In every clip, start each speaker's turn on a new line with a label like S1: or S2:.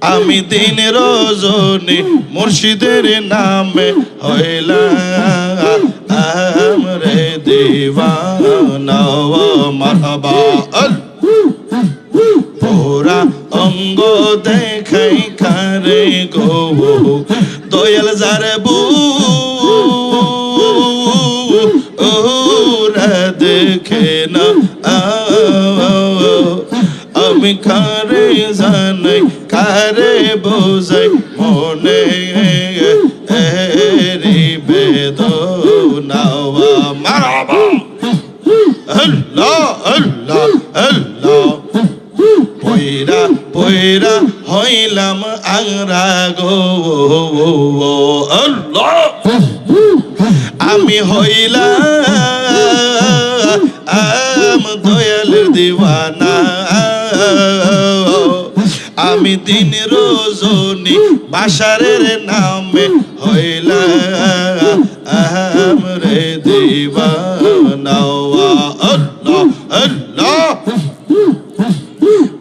S1: আমি দিন রজনী মুর্শিদের নামে হইলাম রে দিওয়ানা মারহাবা পুরা অঙ্গ দেখাই কারে গো দয়াল জারবু ওরা দেখে না আমি কারে জানাই কারে বোঝাই মনে রে বেদনা মারহাবা আল্লাহ আল্লাহ আল্লাহ পয়রা পয়রা হইলাম আংরা গো আল্লাহ আমি হইলাম দয়ালের দিওয়ানা আমি দিন রজনী বাশারের নামে হইলাম রে দিওয়ানা আল্লাহ আল্লাহ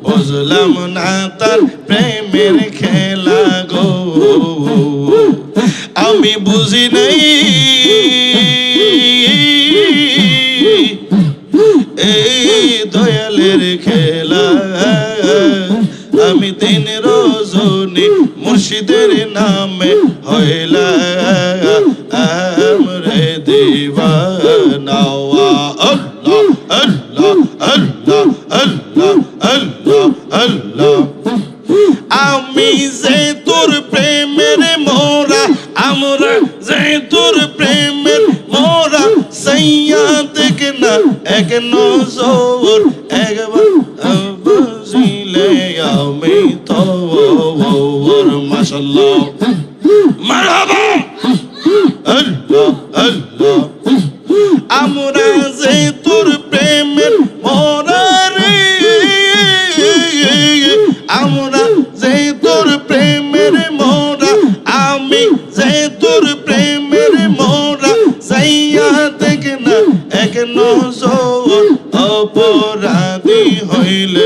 S1: বুঝলাম না তার প্রেমের খেলা গো আমি বুঝি নাই এই দয়ালের খেলা আমি দিন রজনী মুর্শিদের নামে হইলাম রে দিওয়ানা আল্লাহ আল্লাহ আল্লাহ আল্লাহ আল্লাহ আল্লাহ আমি যে তোর প্রেমের মোরা আমরা যে তোর প্রেমের মোরা সাইয়া দেখ না এক নজর একবার বুঝিলে আমি তো মাশাআল্লাহ মারহাবা আল্লাহ আল্লাহ আমরা যে তোর প্রেমের মোরা রে আমরা যে তোর প্রেমের মোরা আমি যে তোর প্রেমের মোরা সাইয়া দেখ না এক নজর অপরাধী হইলে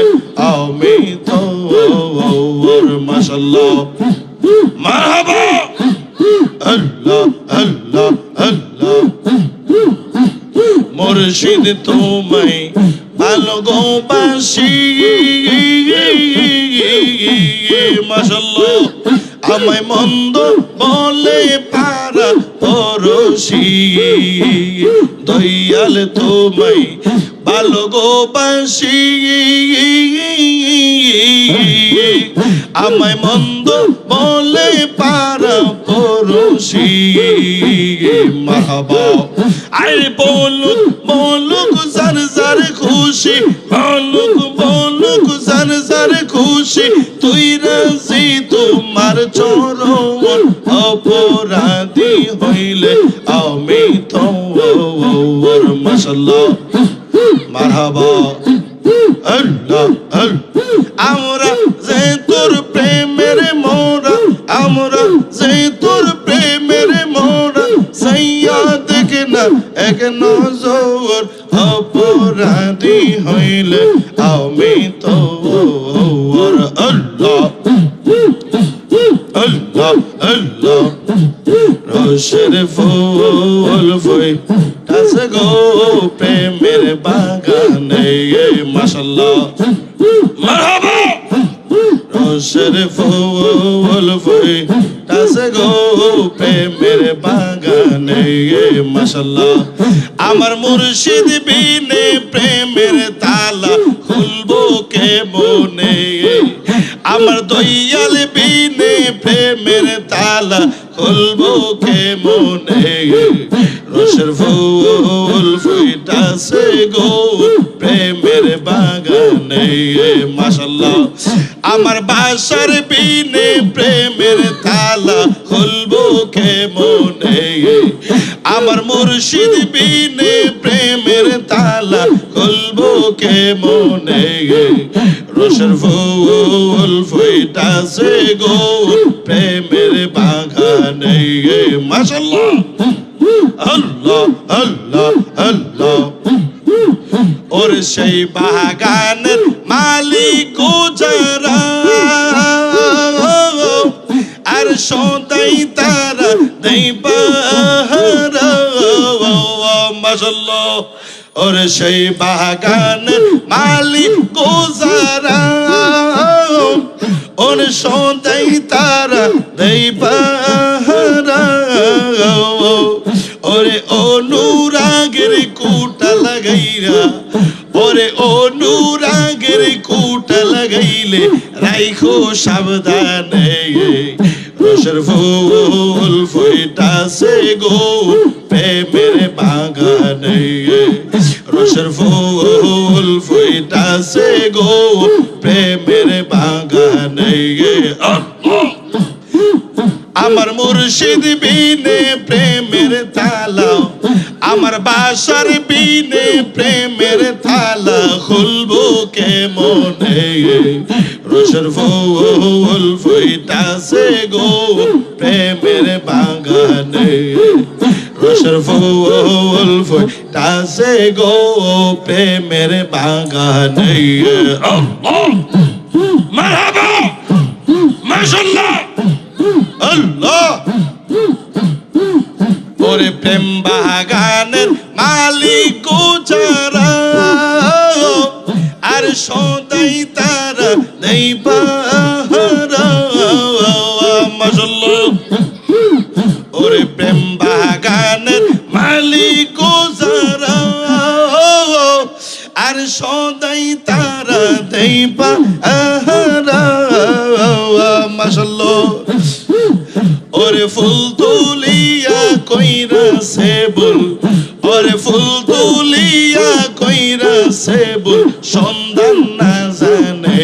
S1: আমি তো মাশাআল্লাহ মারহাবা আল্লাহ আল্লাহ আল্লাহ মুর্শিদ তোমায় ভালো গো বাসি মাশাআল্লাহ আমায় মন্দ বলে পারা পরশি দয়াল তোমায় ভালো গো বাসি আমায় মন্দ বলে পারা পরশি মারহাবা আরে বলুক বলুক জার জার খুশি বলুক বলুক জার জার খুশি তুই রাজি তোমার চরণ অপরাধী হইলে আমি তো মাশাআল্লাহ মারহাবা আল্লাহ আল্লাহ আমরা যে তোর প্রেমের মোরা আমরা যে তোর প্রেমের মোরা সাইয়া দেখ না এক নজর অপরাধী হইলে আমি তো আল্লাহ আল্লাহ আল্লাহ রোশের ফুল ফুই কাছে গো প্রেমের বাগানে মাশাআল্লাহ মারহাবা রোশের ফুল ফুই কাছে গো প্রেমের বাগানে মাশাআল্লাহ আমার মুর্শিদ বিনে প্রেমের তালা খুলবো কে মনে আমার দয়াল বিনে প্রেমের তালা খুলবো কে মনে রোশের ফুল ফুইতাছে গো প্রেমের বাগানে মাশাআল্লাহ আমার বাসার বিনে প্রেমের তালা খুলবো কে মনে আমার মুর্শিদ বিনে প্রেমের তালা খুলবো কে মনে রোশের ফুল ফুইতাছে গো প্রেমের বাগানে মাশাআল্লাহ আল্লাহ আল্লাহ আল্লাহ ওর সেই বাগানের মালিক যারা সদাই তারা দেই পাহারা মাশাআল্লাহ ওরে সেই বাগানের মালিক গোজারা ওরে সদাই তারা দেই পাহারা ওরে অনুরাগের কুটা লাগাইরা ওরে অনুরাগের কুটা লাগাইলে রাইখো সাবধানে রসের ফুল ফুইতাছে গো প্রেমের বাগানে রসের ফুল ফুইতাছে গো প্রেমের বাগানে আমার মুর্শিদ বিনে প্রেমের তালা আমার বাসার বিনে প্রেমের তালা খুলবো কেমনে রসের ফুল ফুইতাছে গো প্রেমের বাগানে রসের ফুল ফুইতাছে গো প্রেমের বাগানে মারহাবা মাশাআল্লাহ আল্লাহ ওরে প্রেম বাগানের মালিক গোজারা আর সদাই তারা দেই পাহারা মাশাআল্লাহ ওরে প্রেম বাগানের মালিক গোজারা আর সদাই তারা দেই পাহারা মাশাআল্লাহ ওরে ফুল তুলিয়া কইরা সেবুল ওরে ফুল তুলিয়া কইরা সেবুল সন্ধান না জানে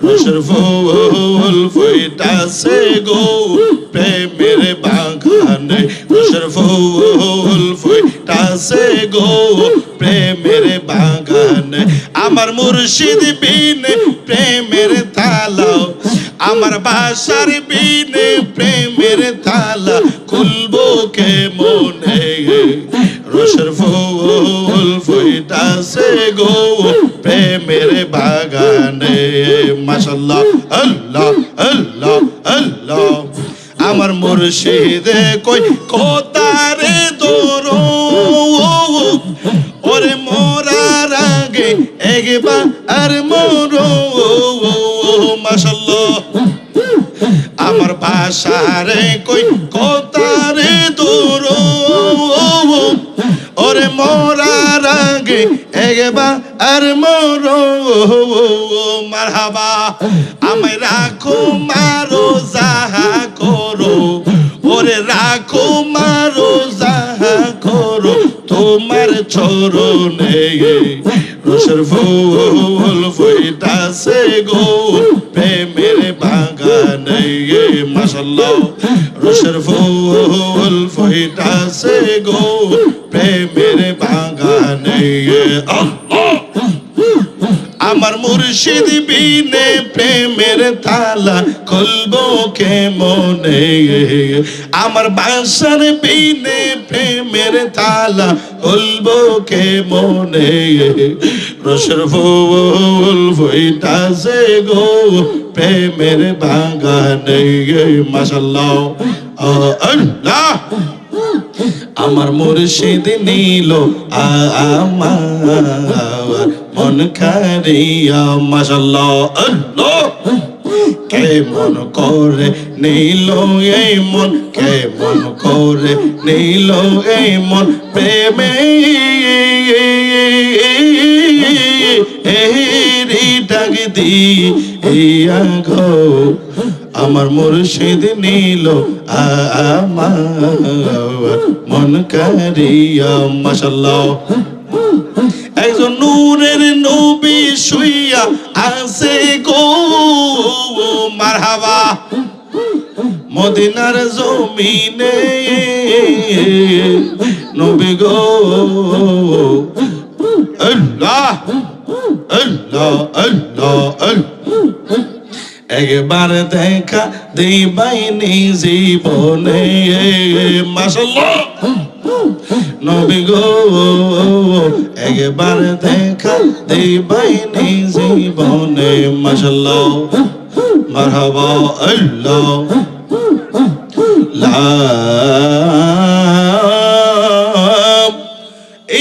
S1: রসের ফুল ফুইতাছে গো প্রেমের বাগানে রসের ফুল ফুইতাছে গো প্রেমের বাগানে আমার মুর্শিদ বিনে প্রেমের তালা আমার বাসার বিনে প্রেমের তালা খুলবো কেমনে রসের ফুল ফুইতাছে গো প্রেমের বাগানে মাশাআল্লাহ আল্লাহ আল্লাহ আল্লাহ আমার মুর্শিদে কই কোতারে দোরো ওরে মোরার আগে একবার আর মোরো মাশাআল্লাহ আমার বাসারে কই কোতারে দোরো ওরে মোরার আগে একবার আর মোরো মারহাবা আমায় রাখো মারো যাহা করো ওরে রাখো মারো যাহা করো তোমার চরণে রসের ফুল ফুইতাছে গো প্রেমের বাগানে মাশাআল্লাহ রসের ফুল ফুইতাছে গো প্রেমের বাগানে আমার মুর্শিদ বিনে প্রেমের তালা খুলবো কেমনে আমার বাসার বিনে প্রেমের তালা খুলবো কেমনে রসের ফুল ফুইতাছে গো প্রেমের বাগানে মাশাআল্লাহ আল্লাহ আমার মুর্শিদ নীল আমার মন খারিয়া মাশাআল্লাহ আল্লাহ কেমন করে নীল এই মন কেমন করে নীল এই মন প্রেমে ডাক দিয়া গো আমার মুর্শিদ নীল আমার মন কারিয়া মাশাআল্লাহ একজন নূরের নবী শুইয়া আছে গো মারহাবা মদিনার জমিনে নবী গো আল্লাহ আল্লাহ আল্লাহ একবার দেখা দিবাইনি জীবনে মাশাআল্লাহ নবী গো একবার দেখা দিবাইনি জীবনে মাশাআল্লাহ মারহাবা আল্লাহ লা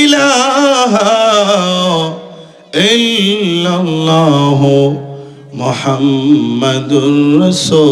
S1: ইলাহা ইল্লাল্লাহ মুহাম্মাদুর রাসূলুল্লাহ।